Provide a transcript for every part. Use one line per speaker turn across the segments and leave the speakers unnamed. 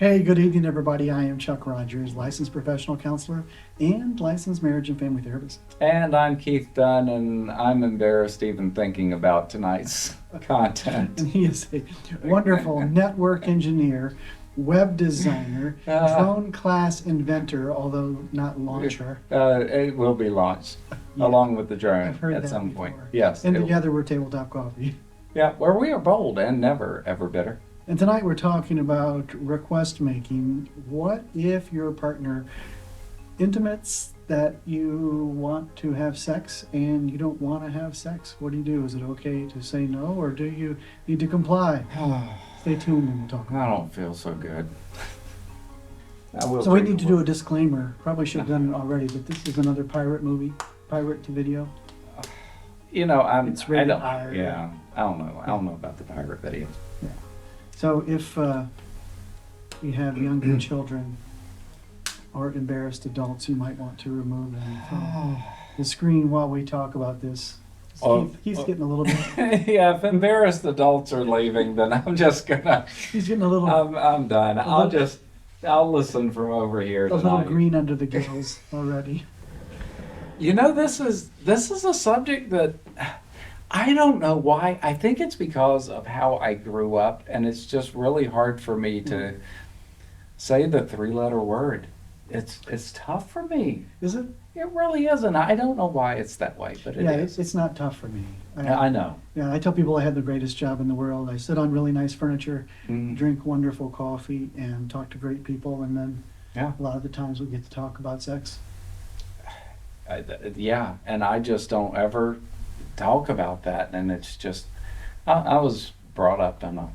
Hey, good evening, everybody. I am Chuck Rogers, licensed professional counselor and licensed marriage and family therapist.
And I'm Keith Dunn, and I'm embarrassed even thinking about tonight's content.
And he is a wonderful network engineer, web designer, drone class inventor, although not launcher.
It will be launched
Yeah.
along with the drone
I've heard
at
that
some
before.
point. Yes.
And
it will.
together we're Tabletop Coffee.
Yeah, where we are bold and never, ever bitter.
And tonight we're talking about request making. What if your partner intimates that you want to have sex and you don't want to have sex? What do you do? Is it okay to say no, or do you need to comply? Stay tuned and we'll talk
I
about
don't feel so good.
it. So we need to do a disclaimer. Probably should have done it already, but this is another pirate movie, pirate to video.
You know,
It's rated
I don't,
R.
yeah, I don't know. I don't know about the pirate video.
So if you have younger children or embarrassed adults, you might want to remove them from the screen while we talk about this. He's getting a little bit.
Yeah, if embarrassed adults are leaving, then I'm just gonna.
He's getting a little.
I'm done. I'll listen from over here
A little
tonight.
green under the gills already.
You know, this is a subject that I don't know why. I think it's because of how I grew up, and it's just really hard for me to say the three-letter word. It's tough for me.
Is it?
It really is, and I don't know why it's that way, but it
Yeah,
is.
it's not tough for me.
I know.
Yeah, I tell people I had the greatest job in the world. I sit on really nice furniture,
Mm.
drink wonderful coffee, and talk to great people, and then
Yeah.
a lot of the times we get to talk about sex.
Yeah, and I just don't ever talk about that, and it's just I was brought up in a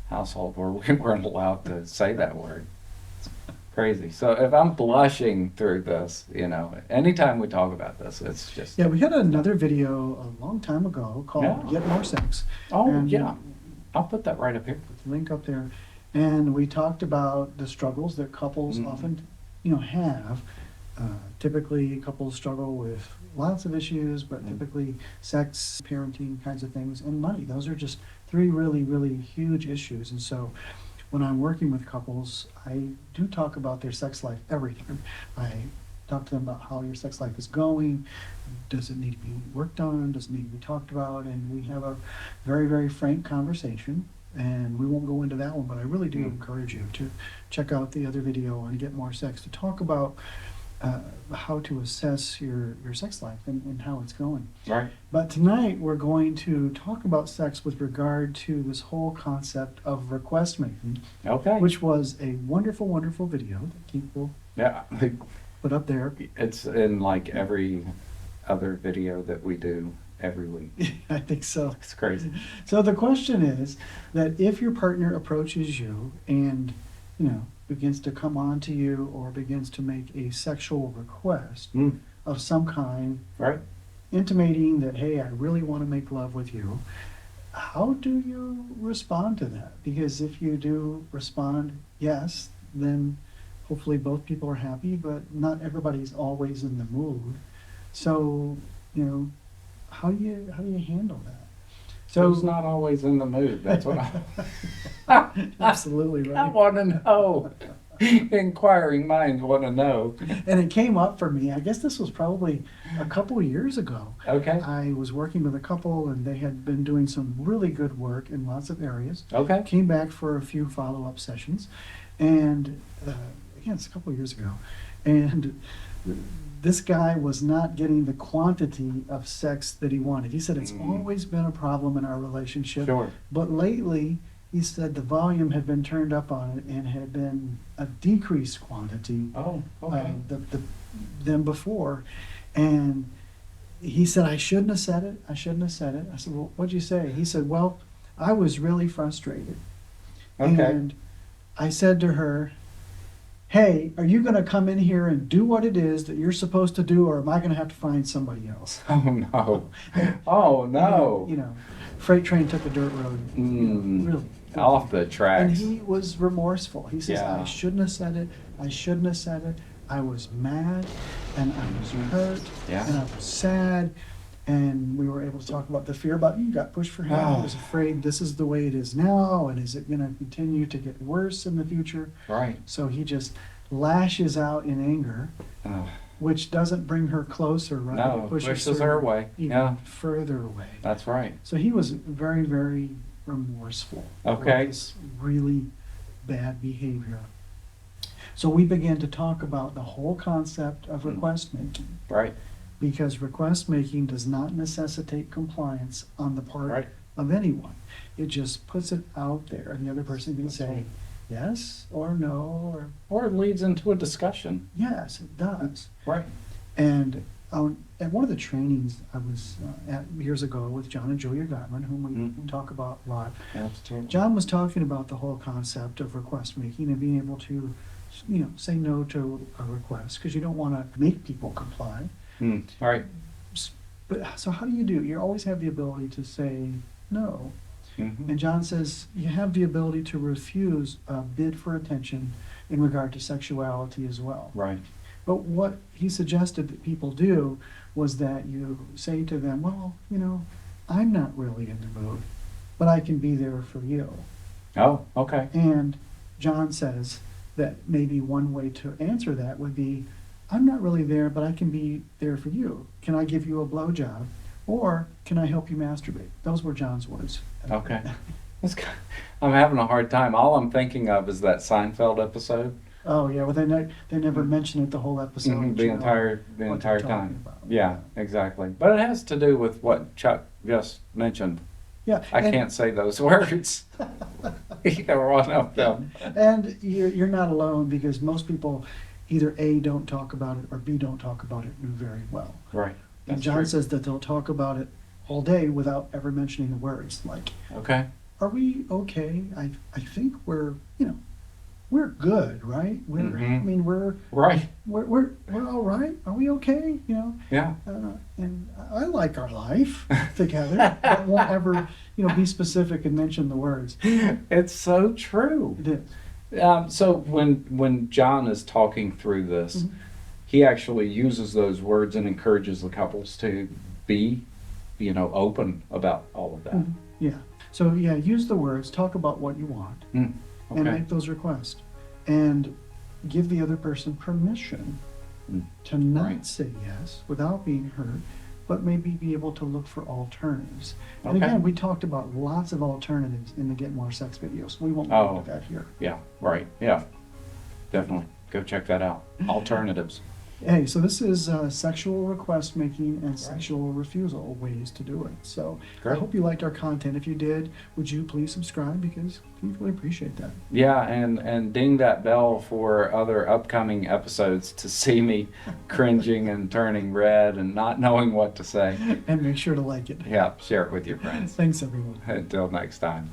household where we weren't allowed to say that word. It's crazy. So if I'm blushing through this, you know, anytime we talk about this, it's just
Yeah, we had another video a long time ago called
Yeah.
Get More Sex.
oh
and
yeah, I'll put that right up here.
Put the link up there. And we talked about the struggles that couples
Mhm.
often, have. Typically, couples struggle with lots of issues, but typically sex, parenting kinds of things, and money. Those are just three really, really huge issues. And so when I'm working with couples, I do talk about their sex life every time. I talk to them about how your sex life is going. Does it need to be worked on? Does it need to be talked about? And we have a very, very frank conversation. And we won't go into that one, but I really do encourage you to check out the other video on Get More Sex to talk about how to assess your sex life and how it's going.
Right.
But tonight we're going to talk about sex with regard to this whole concept of request making,
Okay.
which was a wonderful, wonderful video that Keith will
Yeah.
put up there.
It's in like every other video that we do every week.
I think so.
It's crazy.
So the question is that if your partner approaches you and, begins to come on to you or begins to make a sexual request
Mm.
of some kind,
Right.
intimating that, hey, I really want to make love with you, how do you respond to that? Because if you do respond yes, then hopefully both people are happy, but not everybody's always in the mood. So, how do you handle that?
So who's not always in the mood? That's what
Absolutely
I
right.
want to know. Inquiring minds want to know.
And it came up for me, I guess this was probably a couple of years ago.
Okay.
I was working with a couple and they had been doing some really good work in lots of areas.
Okay.
Came back for a few follow-up sessions. And again, it's a couple of years ago. And this guy was not getting the quantity of sex that he wanted. He said it's always been a problem in our relationship.
Sure.
But lately, he said the volume had been turned up on it and had been a decreased quantity
Oh, okay.
than before. And he said, I shouldn't have said it. I shouldn't have said it. I said, well, what'd you say? He said, well, I was really frustrated.
Okay.
And I said to her, hey, are you going to come in here and do what it is that you're supposed to do, or am I going to have to find somebody else?
Oh no. Oh no.
Freight train took a dirt road. Really.
Off the
And
tracks.
he was remorseful. He says,
Yeah.
I shouldn't have said it. I shouldn't have said it. I was mad and I was hurt
Yeah.
and I was sad. And we were able to talk about the fear button got pushed for him. He was afraid this is the way it is now, and is it going to continue to get worse in the future?
Right.
So he just lashes out in anger,
Oh,
which doesn't bring her closer, right?
no,
It
pushes her away.
even
Yeah,
further away.
that's right.
So he was very, very remorseful.
Okay.
For this really bad behavior. So we began to talk about the whole concept of request making,
Right.
because request making does not necessitate compliance on the part
Right.
of anyone. It just puts it out there, and the other person can say yes or no,
Or it leads into a discussion.
yes, it does.
Right.
And at one of the trainings I was at years ago with John and Julia Gottman, whom we
Mhm.
talk about a lot,
Absolutely.
John was talking about the whole concept of request making and being able to, say no to a request, because you don't want to make people comply.
Right.
But so how do you do? You always have the ability to say no.
Mhm.
And John says you have the ability to refuse a bid for attention in regard to sexuality as well.
Right.
But what he suggested that people do was that you say to them, well, I'm not really in the mood, but I can be there for you.
Oh, okay.
And John says that maybe one way to answer that would be, I'm not really there, but I can be there for you. Can I give you a blowjob? Or can I help you masturbate? Those were John's words.
Okay. I'm having a hard time. All I'm thinking of is that Seinfeld episode.
Oh, yeah, well, they never mention it the whole episode.
Mhm,
but
the
you know
entire
what they're
entire
talking
time.
about.
Yeah, exactly. But it has to do with what Chuck just mentioned.
Yeah.
I
and-
can't say those words. Either one of them.
And you're not alone, because most people either A, don't talk about it, or B, don't talk about it very well.
Right.
And
That's
John
true.
says that they'll talk about it all day without ever mentioning the words. Like,
Okay.
are we okay? I think we're good, right? I
Mhm.
mean, we're
Right.
all right. Are we okay?
Yeah.
And I like our life together, but won't ever, be specific and mention the words.
It's so true.
It is.
So when John is talking through this,
Mhm.
he actually uses those words and encourages the couples to be, open about all of that.
Mhm. Yeah. So yeah, use the words, talk about what you want, and
Okay.
make those requests, and give the other person permission
Mm.
to not
Right.
say yes without being hurt, but maybe be able to look for alternatives. And
Okay.
again, we talked about lots of alternatives in the Get More Sex videos. We won't go
Oh.
into that here.
Yeah. Right. Yeah. Definitely. Go check that out. Alternatives.
Hey, so this is sexual request making and sexual refusal ways to do it. So I
Great.
hope you liked our content. If you did, would you please subscribe, because we really appreciate that.
Yeah, and ding that bell for other upcoming episodes to see me cringing and turning red and not knowing what to say.
And make sure to like it.
Yeah, share it with your friends.
Thanks, everyone.
Until next time.